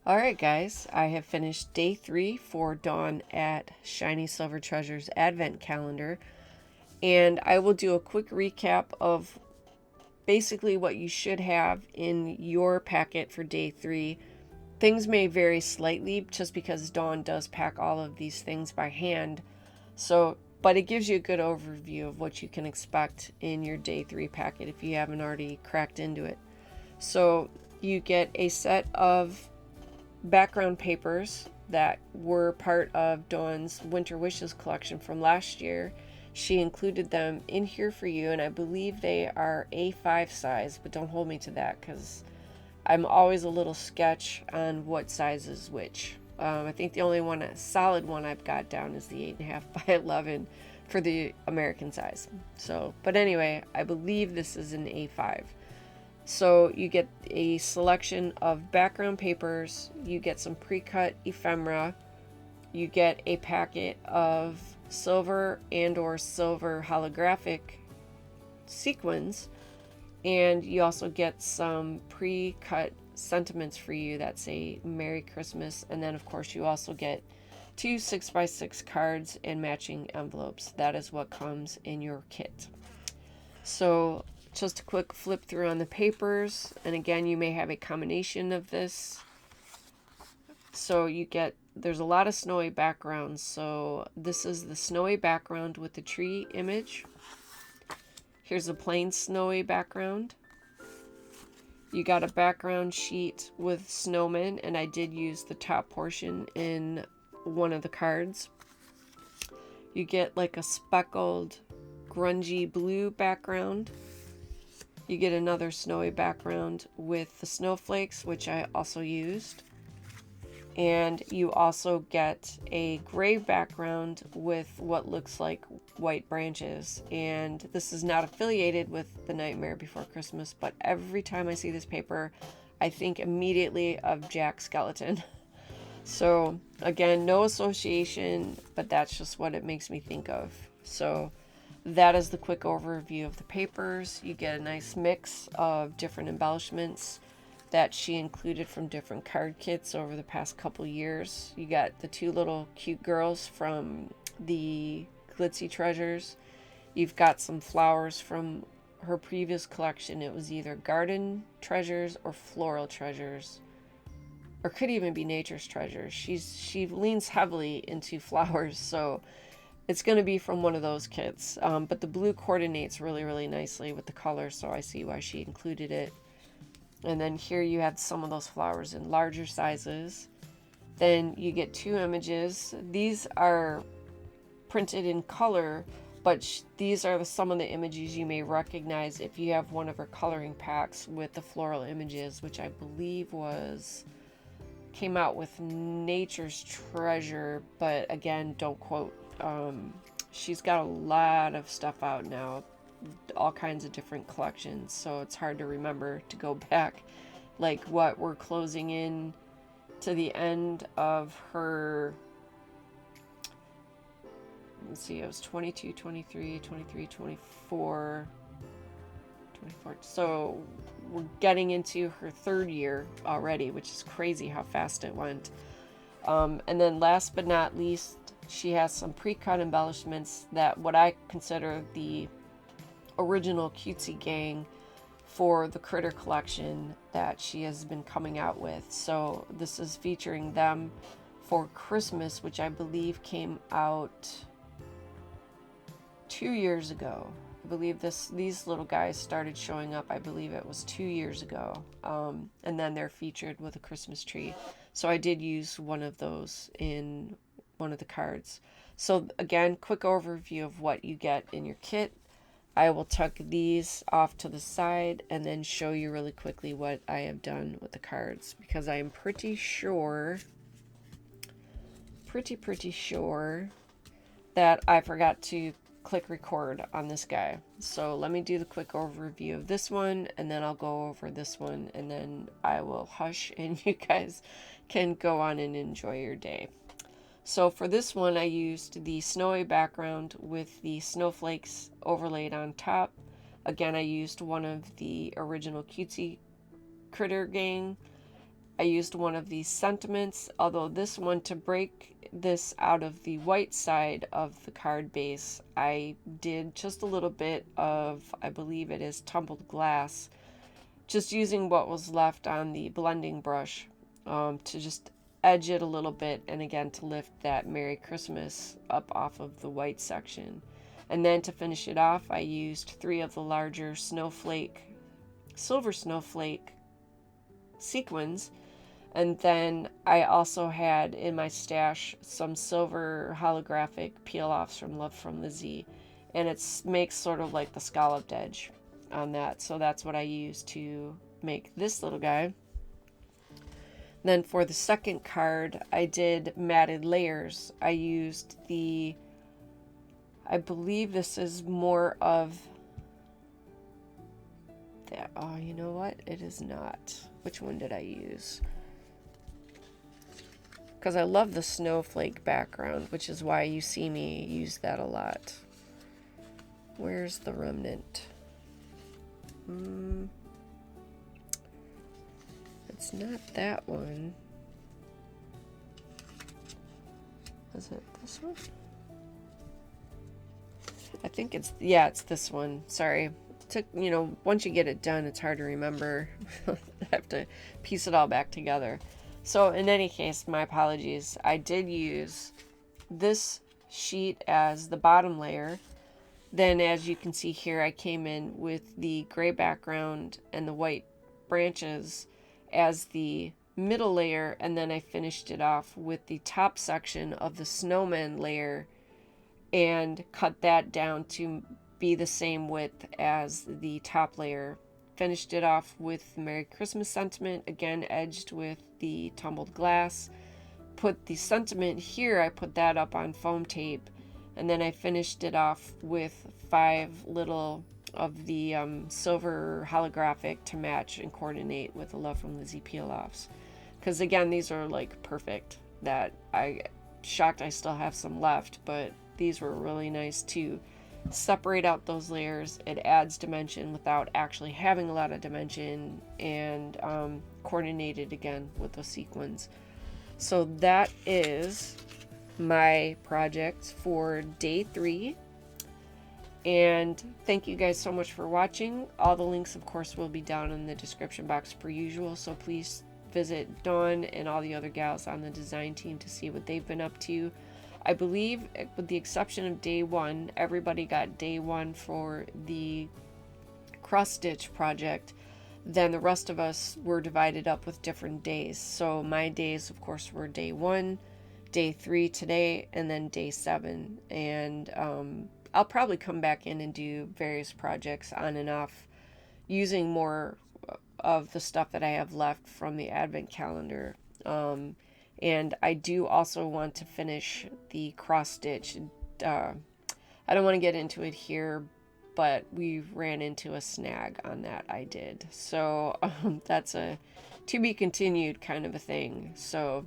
Alright guys, I have finished day 3 for Dawn at Shiny Silver Treasures Advent Calendar, and I will do a quick recap of basically what you should have in your packet for day 3. Things may vary slightly just because Dawn does pack all of these things by hand, but it gives you a good overview of what you can expect in your day 3 packet if you haven't already cracked into it. So you get a set of background papers that were part of Dawn's Winter Wishes collection from last year. She included them in here for you, and I believe they are A5 size, but don't hold me to that because I'm always a little sketch on what size is which. I think the only one, a solid one I've got down is the 8.5 by 11 for the American size. But anyway, I believe this is an A5. So you get a selection of background papers, you get some pre-cut ephemera, you get a packet of silver and or silver holographic sequins, and you also get some pre-cut sentiments for you that say Merry Christmas, and then of course you also get 2 6x6 cards and matching envelopes. That is what comes in your kit. So just a quick flip through on the papers, and again you may have a combination of this. So there's a lot of snowy backgrounds, so this is the snowy background with the tree image. Here's a plain snowy background. You got a background sheet with snowmen, and I did use the top portion in one of the cards. You get like a speckled grungy blue background. You get another snowy background with the snowflakes, which I also used. And you also get a gray background with what looks like white branches. And this is not affiliated with The Nightmare Before Christmas, but every time I see this paper, I think immediately of Jack Skellington. So again, no association, but that's just what it makes me think of. So that is the quick overview of the papers. You get a nice mix of different embellishments that she included from different card kits over the past couple years. You got the 2 little cute girls from the Glitzy Treasures. You've got some flowers from her previous collection. It was either Garden Treasures or Floral Treasures, or could even be Nature's Treasures. She leans heavily into flowers, so it's going to be from one of those kits. But the blue coordinates really, really nicely with the color, so I see why she included it. And then here you have some of those flowers in larger sizes. Then you get 2 images. These are printed in color, but these are some of the images you may recognize if you have one of her coloring packs with the floral images, which I believe came out with Nature's Treasure, but again, don't quote. She's got a lot of stuff out now, all kinds of different collections, so it's hard to remember to go back like what we're closing in to the end of her, let's see, it was 22, 23, 23, 24, 24. So we're getting into her third year already, which is crazy how fast it went. And then last but not least, she has some pre-cut embellishments that what I consider the original cutesy gang for the critter collection that she has been coming out with. So this is featuring them for Christmas, which I believe came out 2 years ago. I believe these little guys started showing up, I believe it was 2 years ago. And then they're featured with a Christmas tree. So I did use one of those in one of the cards. So again, quick overview of what you get in your kit. I will tuck these off to the side and then show you really quickly what I have done with the cards, because I am pretty sure that I forgot to click record on this guy. So let me do the quick overview of this one, and then I'll go over this one, and then I will hush and you guys can go on and enjoy your day. So for this one, I used the snowy background with the snowflakes overlaid on top. Again, I used one of the original cutesy critter gang. I used one of these sentiments, although this one, to break this out of the white side of the card base, I did just a little bit of, I believe it is tumbled glass, just using what was left on the blending brush to just edge it a little bit, and again to lift that Merry Christmas up off of the white section. And then to finish it off, I used 3 of the larger silver snowflake sequins, and then I also had in my stash some silver holographic peel-offs from Love from Lizzie, and it makes sort of like the scalloped edge on that. So that's what I used to make this little guy. Then for the second card, I did matted layers. I used I believe this is more of that. Oh, you know what? It is not. Which one did I use? Because I love the snowflake background, which is why you see me use that a lot. Where's the remnant? It's not that one. Is it this one? I think it's this one. Sorry. Once you get it done, it's hard to remember. I have to piece it all back together. So in any case, my apologies. I did use this sheet as the bottom layer. Then as you can see here, I came in with the gray background and the white branches as the middle layer, and then I finished it off with the top section of the snowman layer and cut that down to be the same width as the top layer. Finished it off with Merry Christmas sentiment, again edged with the tumbled glass. Put the sentiment here, I put that up on foam tape, and then I finished it off with 5 little of the silver holographic to match and coordinate with the Love from Lizzie peel-offs. Because again, these are like perfect. That I shocked I still have some left, but these were really nice to separate out those layers. It adds dimension without actually having a lot of dimension, and coordinated again with the sequins. So that is my project for day 3. And thank you guys so much for watching. All the links, of course, will be down in the description box per usual, so please visit Dawn and all the other gals on the design team to see what they've been up to. I believe, with the exception of day 1, everybody got day 1 for the cross-stitch project. Then the rest of us were divided up with different days. So my days, of course, were day 1, day 3 today, and then day 7. And I'll probably come back in and do various projects on and off using more of the stuff that I have left from the advent calendar. And I do also want to finish the cross stitch. I don't want to get into it here, but we ran into a snag on that. I did. So that's a to be continued kind of a thing. So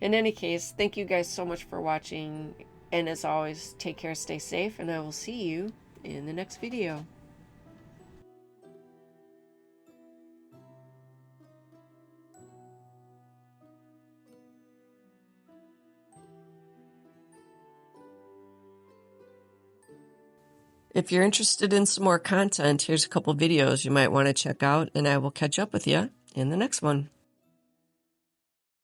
in any case, thank you guys so much for watching, and as always, take care, stay safe, and I will see you in the next video. If you're interested in some more content, here's a couple videos you might want to check out, and I will catch up with you in the next one.